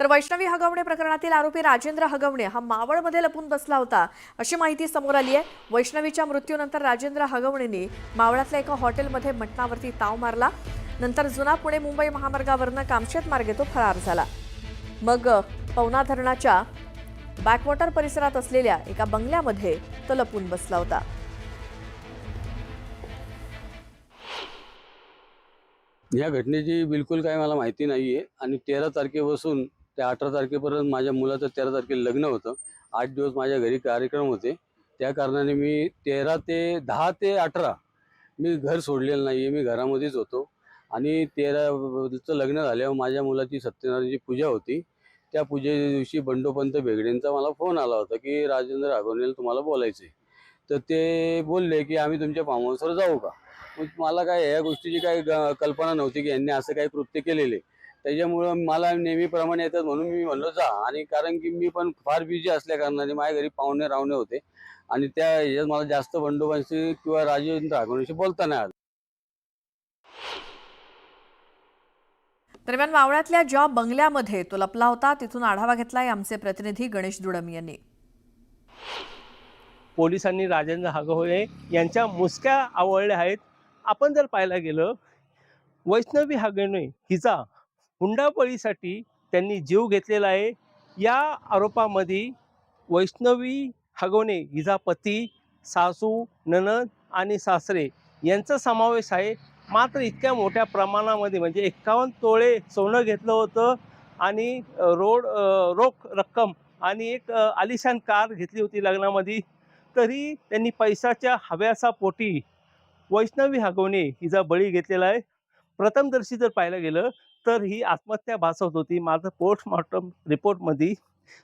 तर वैष्णवी हगवणे प्रकरणातील आरोपी राजेंद्र हगवणे हा मावळमध्ये लपून बसला होता अशी माहिती समोर आली आहे। वैष्णवीच्या मृत्यूनंतर राजेंद्र हगवणेंनी मावळातल्या एका हॉटेलमध्ये मटणावरती ताव मारला। नंतर जुना पुणे मुंबई महामार्गावरनं कामशेत मार्गे तो फरार झाला। मग पवना धरणाच्या बॅकवॉटर परिसरात असलेल्या एका बंगल्यामध्ये तो लपून बसला होता। या घटनेची बिलकुल काही मला माहिती नाहीये आणि 13 तारखेपासून ते 18 तारखेपर्यंत माझ्या मुलाचं 13 तारखेला लग्न होतं। 8 दिवस माझ्या घरी कार्यक्रम होते। त्या कारणाने मी 10 ते 18 मी घर सोडलेलं नाहीये, मी घरामध्येच होतो आणि 13चं लग्न झाल्यावर माझ्या मुलाची सत्यनारायणची पूजा होती। त्या पूजेच्या दिवशी बंडोपंत बेगडेंचा मला फोन आला होता की राजेंद्र हगवणेला तुम्हाला बोलायचंय। तर ते बोलले की आम्ही तुमच्या फार्म हाऊसवर जाऊ का। मग मला काय या गोष्टीची काही कल्पना नव्हती की यांनी असं काही कृत्य केलेले। त्याच्यामुळं मला नेहमीप्रमाणे येतात म्हणून मी म्हणलो जा, आणि कारण की मी पण फार बिझी असल्या कारणाने माझ्या घरी पाहुणे रावणे होते आणि त्या ह्याच्यात मला जास्त बंडोबांशी किंवा राजेंद्र हगवणेशी बोलता नाही आलं। दरम्यान मावळातल्या ज्या बंगल्यामध्ये तो लपला होता तिथून आढावा घेतलाय आमचे प्रतिनिधी गणेश दुडम यांनी। पोलिसांनी राजेंद्र हगवणे यांच्या मुसक्या आवळल्या आहेत। आपण जर पाहायला गेलं, वैष्णवी हगवणे हिचा हुंडाबळीसाठी त्यांनी जीव घेतलेला आहे। या आरोपामध्ये वैष्णवी हगवणे हिचा पती, सासू, नणंद आणि सासरे यांचा समावेश आहे। मात्र इतक्या मोठ्या प्रमाणामध्ये म्हणजे 51 तोळे सोनं घेतलं होतं आणि रोख रक्कम आणि एक आलिशान कार घेतली होती लग्नामध्ये, तरी त्यांनी पैशाच्या हव्यासापोटी वैष्णवी हगवणे हिचा बळी घेतलेला आहे। प्रथमदर्शी जर पाहायला गेलं तर ही आत्महत्या भासवत होती, मात्र पोस्टमॉर्टम रिपोर्टमध्ये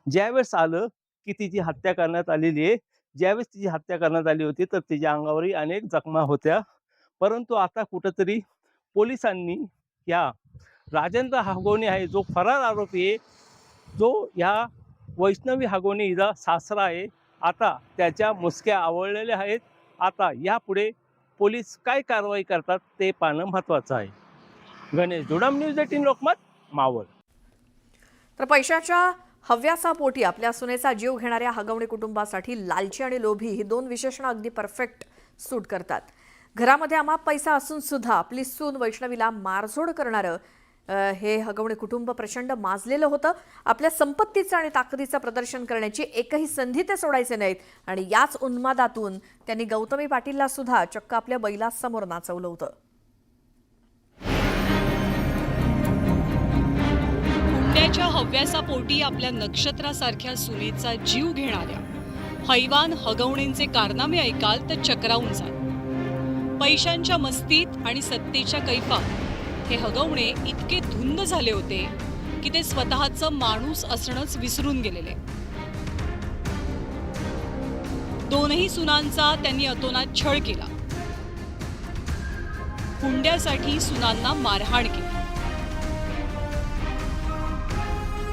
ज्यावेळेस आलं की तिची हत्या करण्यात आलेली आहे, ज्यावेळेस तिची हत्या करण्यात आली होती तर तिच्या अंगावरही अनेक जखमा होत्या। परंतु आता कुठंतरी पोलिसांनी या राजेंद्र हगवणे आहे जो फरार आरोपी आहे, जो या वैष्णवी हगवणे हिचा सासरा आहे, आता त्याच्या मुसक्या आवळलेल्या आहेत। आता यापुढे पोलीस काय कारवाई करतात ते पाहणं महत्त्वाचं आहे। गणेश दुडम, न्यूज 18 लोकमत, मावळ। तर पैशाच्या हव्यासापोटी आपल्या सुनेचा जीव घेणाऱ्या हगवणे कुटुंबासाठी लालची आणि लोभी ही दोन विशेषणं अगदी परफेक्ट सूट करतात। घरामध्ये अमाप पैसा असून सुद्धा आपली सून वैष्णवीला मारझोड करणारं हे हगवणे कुटुंब प्रचंड माजलेलं होतं। आपल्या संपत्तीचं आणि ताकदीचं प्रदर्शन करण्याची एकही संधी ते सोडायचे नाहीत आणि याच उन्मादातून त्यांनी गौतमी पाटीलला सुद्धा चक्क आपल्या बैलासमोर नाचवलं होतं। हुंड्याच्या हव्यासापोटी आपल्या नक्षत्रासारख्या सुनेचा जीव घेणाऱ्या हैवान हगवणेंचे कारनामे ऐकाल तर चक्रावून जाल। पैशांच्या मस्तीत आणि सत्तेच्या कैफात हे हगवणे इतके धुंद झाले होते की ते स्वतःचं माणूस असणंच विसरून गेलेले। दोनही सुनांचा त्यांनी अतोनात छळ केला, हुंड्यासाठी सुनांना मारहाण केली।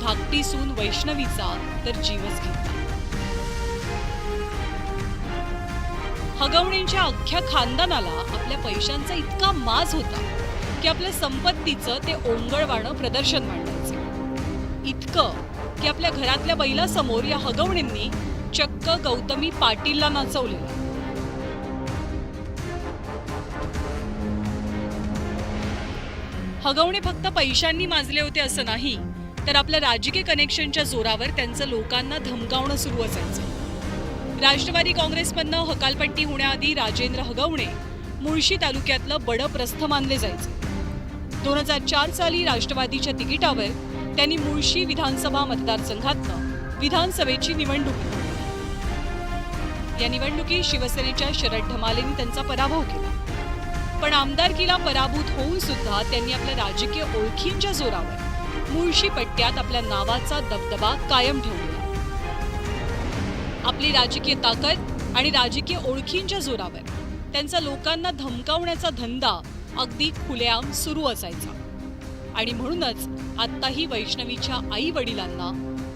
धाकटी सून वैष्णवीचा तर जीवच घेतला। हगवणेंच्या अख्ख्या खानदानाला आपल्या पैशांचा इतका माज होता की आपल्या संपत्तीचं ते ओंगळवाणं प्रदर्शन मांडायचे, इतकं की आपल्या घरातल्या बैलासमोर या हगवणेंनी चक्क गौतमी पाटीलला नाचवलेलं। हगवणे फक्त पैशांनी माजले होते असं नाही, तर आपल्या राजकीय कनेक्शनच्या जोरावर त्यांचं लोकांना धमकावणं सुरू असायचं। राष्ट्रवादी काँग्रेसमधनं हकालपट्टी होण्याआधी राजेंद्र हगवणे मुळशी तालुक्यातलं बडप्रस्थ मानले जायचे। 2004 साली राष्ट्रवादीच्या तिकिटावर त्यांनी मुळशी विधानसभा मतदारसंघातनं विधानसभेची निवडणूक लढवली। या निवडणुकीत शिवसेनेच्या शरद ढमालेंनी त्यांचा पराभव केला, पण आमदारकीला पराभूत होऊन सुद्धा त्यांनी आपल्या राजकीय ओळखींच्या जोरावर मुळशी पट्ट्यात आपल्या नावाचा दबदबा कायम ठेवला। आपली राजकीय ताकद आणि राजकीय ओळखींच्या जोरावर त्यांचा लोकांना धमकावण्याचा धंदा अगदी खुलेआम सुरू असायचा आणि म्हणूनच आत्ताही वैष्णवीच्या आई वडिलांना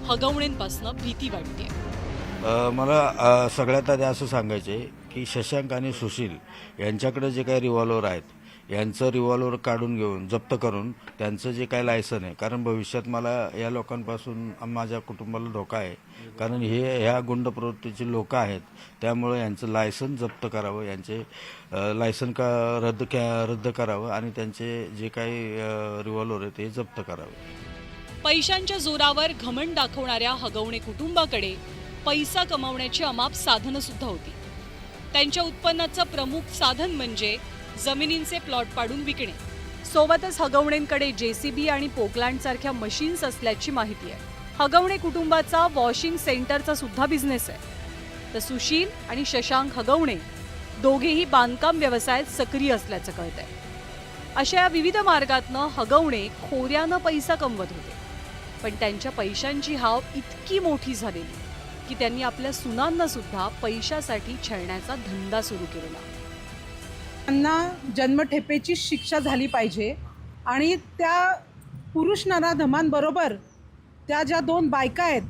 हगवणेंपासून भीती वाटते। मला सगळ्यात आधी असं सांगायचं आहे की शशांक आणि सुशील यांच्याकडे जे काही रिव्हॉल्वर आहेत यांचं रिव्हॉल्वर काढून घेऊन जप्त करून त्यांचं जे काही लायसन आहे, कारण भविष्यात मला या लोकांपासून माझ्या कुटुंबाला धोका आहे, कारण ह्या गुंड प्रवृत्तीचे लोक आहेत, त्यामुळे यांचं लायसन जप्त करावं, यांचे लायसन रद्द करावं आणि त्यांचे जे काही रिव्हॉल्वर आहे ते जप्त करावे. पैशांच्या जोरावर घमंड दाखवणाऱ्या हगवणे कुटुंबाकडे पैसा कमावण्याची अमाप साधनं सुद्धा होती. त्यांच्या उत्पन्नाचं प्रमुख साधन म्हणजे जमिनींचे प्लॉट पाडून विकणे. सोबतच हगवणेंकडे JCB आणि पोकलँड सारख्या मशीन्स असल्याची माहिती आहे. हगवणे कुटुंबाचा वॉशिंग सेंटरचा सुद्धा बिझनेस आहे. तर सुशील आणि शशांक हगवणे दोघेही बांधकाम व्यवसायात सक्रिय असल्याचं कळतंय. अशा या विविध मार्गातनं हगवणे खोऱ्यानं पैसा कमवत होते. पण त्यांच्या पैशांची हाव इतकी मोठी झालेली की त्यांनी आपल्या सुनांना सुद्धा पैशासाठी छळण्याचा धंदा सुरू केलेला. त्यांना जन्मठेपेची शिक्षा झाली पाहिजे आणि त्या पुरुष नराधमांबरोबर त्या ज्या 2 बायका आहेत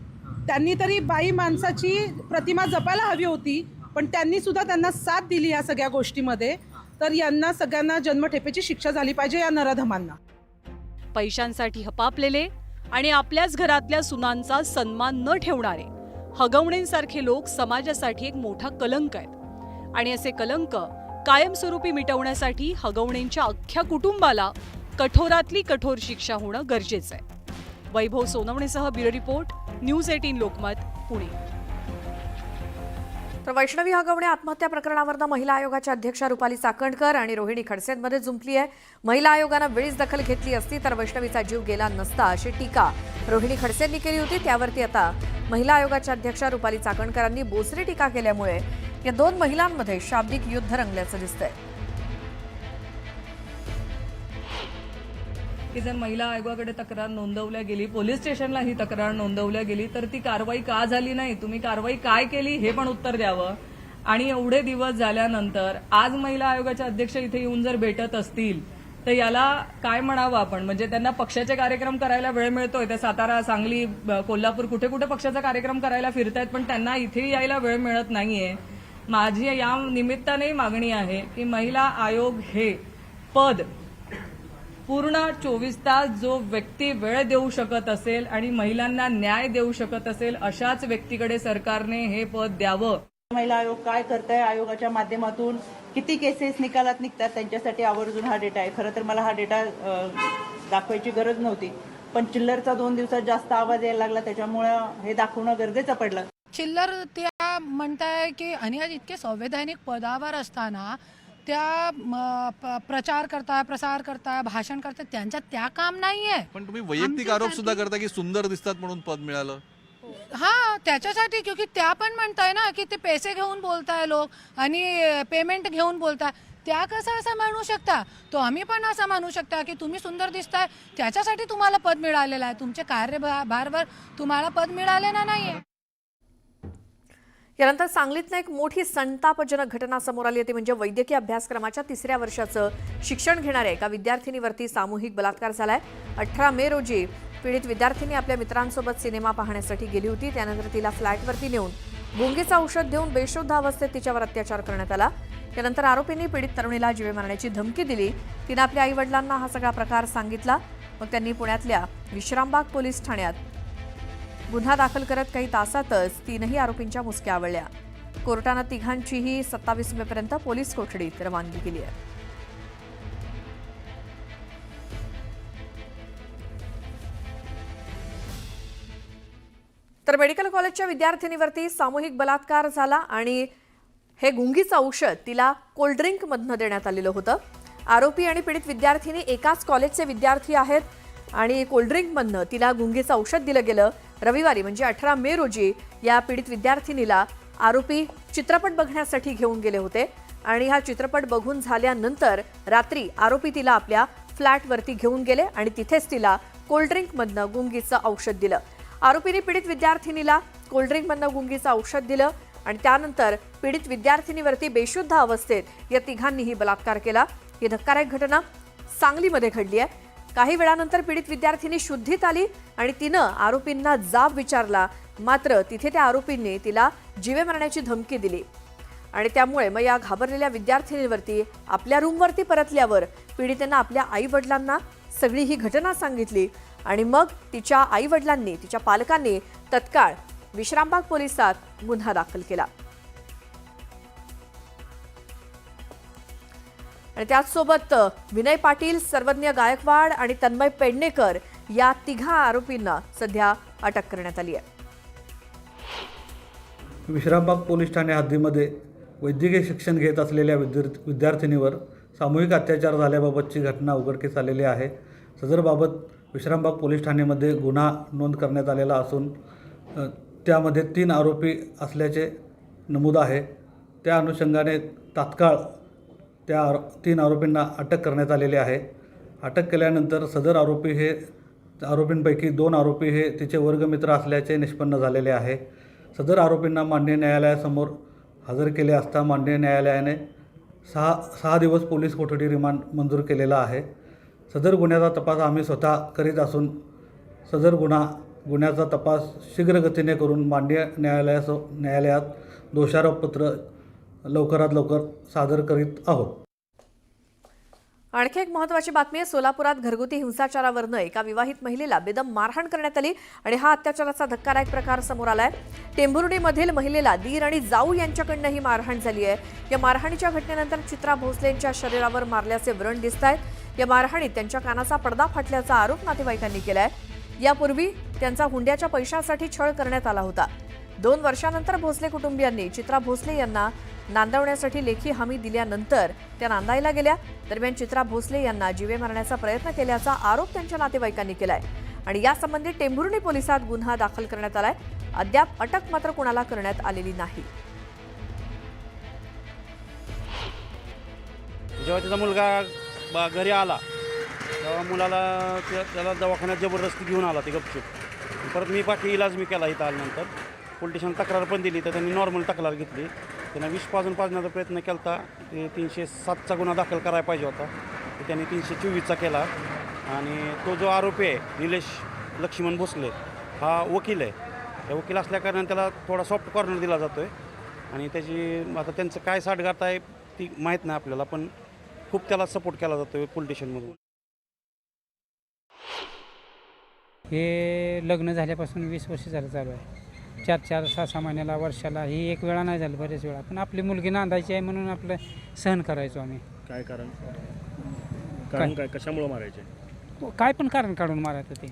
त्यांनी तरी बाई माणसाची प्रतिमा जपायला हवी होती, पण त्यांनी सुद्धा त्यांना साथ दिली या सगळ्या गोष्टीमध्ये. तर यांना सगळ्यांना जन्मठेपेची शिक्षा झाली पाहिजे या नराधमांना. पैशांसाठी हपापलेले आणि आपल्याच घरातल्या सुनांचा सन्मान न ठेवणारे हगवणेंसारखे लोक समाजासाठी एक मोठा कलंक आहेत. आणि असे कलंक कायमस्वरूपी मिटवण्यासाठी हगवणेंच्या अख्ख्या कुटुंबाला कठोरातली कठोर शिक्षा होणं गरजेचं आहे. वैभव सोनवणेसह bureau report, news 18 Lokmat, Pune. तर वैष्णवी हगवणे आत्महत्या प्रकरणावरनं महिला आयोगाच्या अध्यक्षा रुपाली चाकणकर आणि रोहिणी खडसेंमध्ये जुंपली आहे. महिला आयोगानं वेळीच दखल घेतली असती तर वैष्णवीचा जीव गेला नसता अशी टीका रोहिणी खडसेंनी केली होती. त्यावरती आता महिला आयोगाच्या अध्यक्षा रुपाली चाकणकरांनी बोचरी टीका केल्यामुळे या 2 महिलांमध्ये शाब्दिक युद्ध रंगल्याचं दिसतंय. की जर महिला आयोगाकडे तक्रार नोंदवल्या गेली, पोलीस स्टेशनला ही तक्रार नोंदवल्या गेली, तर ती कारवाई का झाली नाही, तुम्ही कारवाई काय केली हे पण उत्तर द्यावं. आणि एवढे दिवस झाल्यानंतर आज महिला आयोगाच्या अध्यक्ष इथे येऊन जर भेटत असतील तर याला काय म्हणावं आपण. म्हणजे त्यांना पक्षाचे कार्यक्रम करायला वेळ मिळतोय, त्या सातारा, सांगली, कोल्हापूर कुठे कुठे पक्षाचा कार्यक्रम करायला फिरतायत, पण त्यांना इथे यायला वेळ मिळत नाहीये. माझी या निमित्ताने मागणी आहे की महिला आयोग हे पद पूर्ण 24 तास जो व्यक्ती वेळ देऊ शकत असेल आणि महिलांना न्याय देऊ शकत असेल अशाच व्यक्तीकडे सरकारने हे पद द्यावं. महिला आयोग काय करताय, आयोगाच्या माध्यमातून किती केसेस निकालात निघतात, त्यांच्यासाठी आवर्जून हा डेटा आहे. खरं तर मला हा डेटा दाखवायची गरज नव्हती, पण चिल्लरचा 2 दिवसात जास्त आवाज यायला लागला, त्याच्यामुळे हे दाखवणं गरजेचं पडलं. चिल्लर त्या म्हणताय की आणि आज इतके संवैधानिक पदावर असताना त्या प्रचार करताय, प्रसार करताय, भाषण करताय, त्यांच्या त्या काम नाहीये. पण तुम्ही वैयक्तिक आरोप सुद्धा करता की सुंदर दिसतात म्हणून पद मिळालं. हा, त्याच्यासाठी, क्योंकि त्या पण म्हणताय ना की ते पैसे घेऊन बोलताय लोक आणि पेमेंट घेऊन बोलताय. त्या कसं असं म्हणू शकता, तो आम्ही पण असं म्हणू शकता की तुम्ही सुंदर दिसताय त्याच्यासाठी तुम्हाला पद मिळालेलं आहे, तुमचे कार्यभारवर तुम्हाला पद मिळालेलं नाहीये. यानंतर सांगलीतनं एक मोठी संतापजनक घटना समोर आली होती. म्हणजे वैद्यकीय अभ्यासक्रमाच्या 3ऱ्या वर्षाचं शिक्षण घेणाऱ्या एका विद्यार्थिनीवरती सामूहिक बलात्कार झालाय. 18 मे रोजी पीडित विद्यार्थिनी आपल्या मित्रांसोबत सिनेमा पाहण्यासाठी गेली होती. त्यानंतर तिला फ्लॅटवरती नेऊन गुंगीचं औषध देऊन बेशुद्ध अवस्थेत तिच्यावर अत्याचार करण्यात आला. त्यानंतर आरोपींनी पीडित तरुणीला जीवे मारण्याची धमकी दिली. तिनं आपल्या आईवडिलांना हा सगळा प्रकार सांगितला. मग त्यांनी पुण्यातल्या विश्रामबाग पोलीस ठाण्यात गुन्हा दाखल करत काही तासातच 3ही आरोपींच्या मुसक्या आवळल्या. कोर्टानं तिघांचीही 27 मेपर्यंत पोलीस कोठडीत रवानगी केली आहे. तर मेडिकल कॉलेजच्या विद्यार्थिनीवरती सामूहिक बलात्कार झाला आणि हे गुंगीचं औषध तिला कोल्ड्रिंकमधनं देण्यात आलेलं होतं. आरोपी आणि पीडित विद्यार्थिनी एकाच कॉलेजचे विद्यार्थी आहेत आणि कोल्ड्रिंकमधनं तिला गुंगीचं औषध दिलं गेलं. रविवारी म्हणजे 18 मे रोजी या पीडित विद्यार्थिनीला आरोपी चित्रपट बघण्यासाठी घेऊन गेले होते आणि हा चित्रपट बघून झाल्यानंतर रात्री आरोपी तिला आपल्या फ्लॅटवरती घेऊन गेले आणि तिथेच तिला कोल्ड्रिंकमधनं गुंगीचं औषध दिलं. आरोपीने पीडित विद्यार्थिनीला कोल्ड्रिंकमधनं गुंगीचं औषध दिलं आणि त्यानंतर पीडित विद्यार्थिनीवरती बेशुद्ध अवस्थेत या तिघांनीही बलात्कार केला. ही धक्कादायक घटना सांगलीमध्ये घडली आहे. काही वेळानंतर पीडित विद्यार्थिनी शुद्धीत आली आणि तिनं आरोपींना जाब विचारला. मात्र तिथे त्या आरोपींनी तिला जीवे मारण्याची धमकी दिली आणि त्यामुळे मग या घाबरलेल्या विद्यार्थिनीवरती आपल्या रूमवरती परतल्यावर पीडितेनं आपल्या आई-वडिलांना सगळी ही घटना सांगितली आणि मग तिच्या आई-वडिलांनी, तिच्या पालकांनी तत्काळ विश्रामबाग पोलिसात गुन्हा दाखल केला. आणि त्याचसोबत विनय पाटील, सर्वज्ञ गायकवाड आणि तन्मय पेडणेकर या तिघा आरोपींना सध्या अटक करण्यात आली आहे. विश्रामबाग पोलीस ठाणे हद्दीमध्ये वैद्यकीय शिक्षण घेत असलेल्या विद्यार्थिनीवर सामूहिक अत्याचार झाल्याबाबतची घटना उघडकीस आलेली आहे. सदरबाबत विश्रामबाग पोलीस ठाण्यामध्ये गुन्हा नोंद करण्यात आलेला असून त्यामध्ये 3 आरोपी असल्याचे नमूद आहे. त्या अनुषंगाने तात्काळ त्या 3 आरोपींना अटक करण्यात आलेली आहे. अटक केल्यानंतर सदर आरोपींपैकी 2 आरोपी हे तिचे वर्गमित्र असल्याचे निष्पन्न झालेले आहे. सदर आरोपींना माननीय न्यायालयासमोर हजर केले असता माननीय न्यायालयाने 6 दिवस पोलीस कोठडी रिमांड मंजूर केलेला आहे. सदर गुन्ह्याचा तपास आम्ही स्वतः करीत असून सदर गुन्ह्याचा तपास शीघ्रगतीने करून माननीय न्यायालयात दोषारोपपत्र लवकरात लवकर सादर करीत आहोत. आणखी एक महत्त्वाची बातमी आहे. सोलापुरात घरगुती हिंसाचारावरनं एका विवाहित महिलेला बेदम मारहाण करण्यात आली आणि हा अत्याचाराचा धक्कादायक प्रकार समोर आलाय. टेंभुर्णीमधील महिलेला दीर आणि जाऊ यांच्याकडनं ही मारहाण झाली आहे. या मारहाणीच्या घटनेनंतर चित्रा भोसलेंच्या शरीरावर मारल्याचे व्रण दिसत आहेत. या मारहाणीत त्यांच्या कानाचा पडदा फाटल्याचा आरोप नातेवाईकांनी केलाय. यापूर्वी त्यांचा हुंड्याच्या पैशासाठी छळ करण्यात आला होता. 2 वर्षांनंतर भोसले कुटुंबियांनी चित्रा भोसले यांना नांदवण्यासाठी लेखी हमी दिल्यानंतर त्या नांदायला गेल्या. दरम्यान चित्रा भोसले यांना जीवे मारण्याचा प्रयत्न केल्याचा आरोप त्यांच्या नातेवाईकांनी केलाय आणि यासंबंधी टेंभुर्णी पोलिसात गुन्हा दाखल करण्यात आलाय. अद्याप अटक मात्र कुणाला करण्यात आलेली नाही. जेव्हा त्याचा मुलगा घरी आला तेव्हा मुलाला त्याला दवाखान्यात जबरदस्ती घेऊन आला ते गपचूप. परत मी बाकी इलाज केला इथं आल्यानंतर पोलीस स्टेशन तक्रार पण दिली तर त्यांनी नॉर्मल तक्रार घेतली. त्यांना विष पाजून पाजण्याचा प्रयत्न केला होता. ते 307चा गुन्हा दाखल करायला पाहिजे होता तर त्यांनी 324चा केला. आणि तो जो आरोपी आहे निलेश लक्ष्मण भोसले हा वकील आहे. या वकील असल्याकारणाने त्याला थोडा सॉफ्ट कॉर्नर दिला जातो आहे आणि त्याची आता त्यांचं काय साठगाठ आहे ती माहीत नाही आपल्याला, पण खूप त्याला सपोर्ट केला जातो आहे पोलीस स्टेशनमधून. हे लग्न झाल्यापासून 20 वर्ष झालं चालू आहे. 4-4, 6-6 महिन्याला, वर्षाला. ही एक वेळा नाही झालं, बरेच वेळा. पण आपली मुलगी नांदायची आहे म्हणून आपलं सहन करायचो आम्ही. काय कारण काय कशामुळे मारायचे? काय पण कारण काढून मारायचं ते.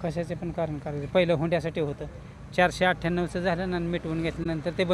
कशाचे पण कारण काढायचं. पहिलं हुंड्यासाठी होतं. 498चं झालं आणि मिटवून घेतल्यानंतर ते